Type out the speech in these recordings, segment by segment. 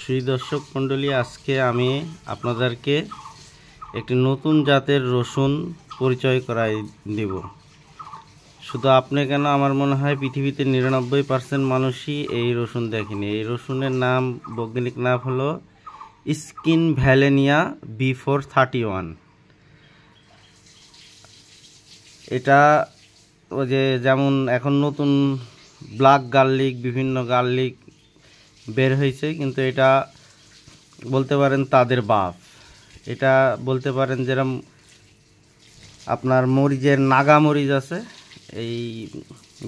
সুধী দর্শক মণ্ডলী, আজকে আমি আপনাদেরকে একটি নতুন জাতের রসুন পরিচয় করাই দিব। শুধু আপনি কেন, আমার মনে হয় পৃথিবীতে 99% মানুষই এই রসুন দেখেনি। এই রসুনের নাম, বৈজ্ঞানিক নাম হলো স্কিনভ্যালেনিয়া B431। এটা ওই যে যেমন এখন নতুন ব্ল্যাক গার্লিক, বিভিন্ন গার্লিক বের হয়েছে, কিন্তু এটা বলতে পারেন তাদের বাপ। এটা বলতে পারেন যেরকম আপনার মরিচের নাগা মরিচ আছে, এই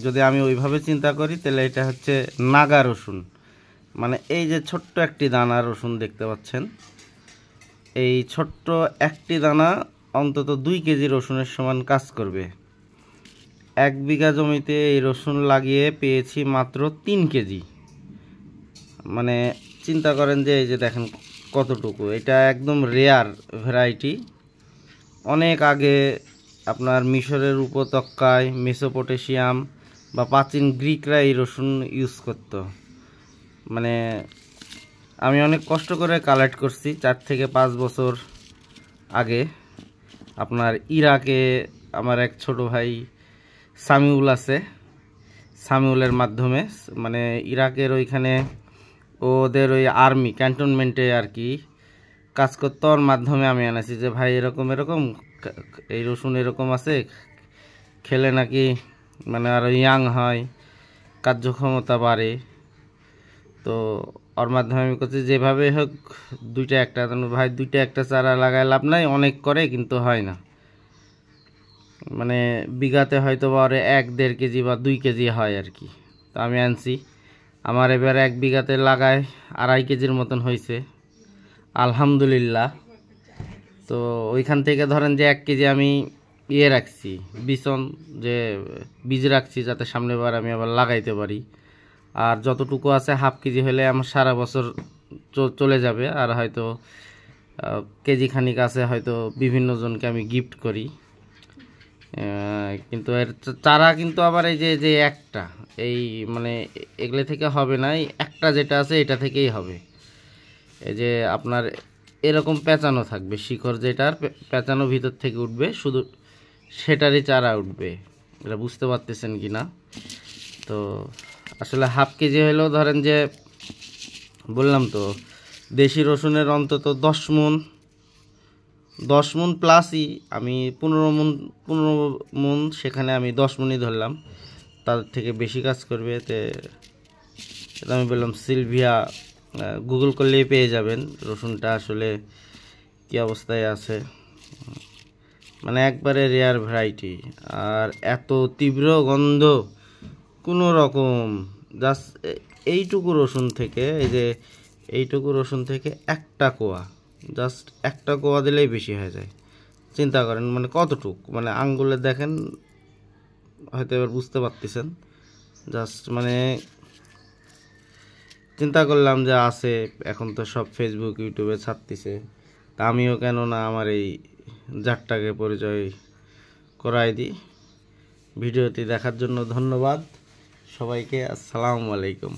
যদি আমি ওইভাবে চিন্তা করি তাহলে এটা হচ্ছে নাগা রসুন। মানে এই যে ছোট্ট একটি দানা রসুন দেখতে পাচ্ছেন, এই ছোট্ট একটি দানা অন্তত 2 কেজি রসুনের সমান কাজ করবে। 1 বিঘা জমিতে এই রসুন লাগিয়ে পেয়েছি মাত্র 3 কেজি। মানে চিন্তা করেন যে এই যে দেখেন কতটুকু, এটা একদম রেয়ার ভ্যারাইটি। অনেক আগে আপনার মিশরের উপত্যকায়, মেসোপটেশিয়াম বা প্রাচীন গ্রিকরা এই রসুন ইউজ করত। মানে আমি অনেক কষ্ট করে কালেক্ট করছি 4 থেকে 5 বছর আগে। আপনার ইরাকে আমার এক ছোট ভাই সামিউল আছে, সামিউলের মাধ্যমে, মানে ইরাকের ওইখানে ওদের ওই আর্মি ক্যান্টনমেন্টে আর কি কাজ করতে, ওর মাধ্যমে আমি আনাছি যে ভাই এরকম এই রসুন এরকম আছে, খেলে নাকি মানে আরো ইয়াং হয়, কার্যক্ষমতা বাড়ে। তো ওর মাধ্যমে আমি করছি যেভাবে হোক 2টা একটা, ভাই 2টা একটা চারা লাগায় লাভ নাই, অনেক করে কিন্তু হয় না। মানে বিঘাতে হয়তো বা 1-1.5 কেজি বা 2 কেজি হয় আর কি। তো আমি আনছি, আমার এবার 1 বিঘাতে লাগায় 2.5 কেজির মতন হয়েছে, আলহামদুলিল্লাহ। তো ওইখান থেকে ধরেন যে 1 কেজি আমি রাখছি বিচন, যে বীজ রাখছি যাতে সামনের বার আমি আবার লাগাইতে পারি। আর যতটুকু আছে হাফ কেজি হলে আমার সারা বছর চলে যাবে। আর হয়তো কেজি খানিক আছে, হয়তো বিভিন্ন জনকে আমি গিফট করি। কিন্তু এর চারা কিন্তু আবার এই যে একটা, এই মানে এগুলো থেকে হবে না, এই একটা যেটা আছে এটা থেকেই হবে। এই যে আপনার এরকম পেঁচানো থাকবে শিকড়, যেটার পেঁচানো ভিতর থেকে উঠবে, শুধু সেটারই চারা উঠবে। এটা বুঝতে পারতেছেন কি না? তো আসলে হাফ কেজি হলেও ধরেন যে, বললাম তো দেশি রসুনের অন্তত 10 মণ প্লাসই, আমি 15 মণ, সেখানে আমি 10 মণই ধরলাম, তাদের থেকে বেশি কাজ করবে। এটা আমি বললাম সিলভিয়া, গুগল করলেই পেয়ে যাবেন রসুনটা আসলে কি অবস্থায় আছে। মানে একবারে রেয়ার ভ্যারাইটি, আর এত তীব্র গন্ধ কোনো রকম। জাস্ট এইটুকু রসুন থেকে, এই যে এইটুকু রসুন থেকে একটা কোয়া, জাস্ট একটা কোয়া দিলেই বেশি হয়ে যায়। চিন্তা করেন মানে কতটুক, মানে আঙ্গুলে দেখেন, হয়তো এবার বুঝতে পারতেছেন। জাস্ট মানে চিন্তা করলাম যে আছে, এখন তো সব ফেসবুক ইউটিউবে ছাড়তেছে, তা আমিও কেন না আমার এই জাতটাকে পরিচয় করাই দিই। ভিডিওটি দেখার জন্য ধন্যবাদ সবাইকে। আসসালামু আলাইকুম।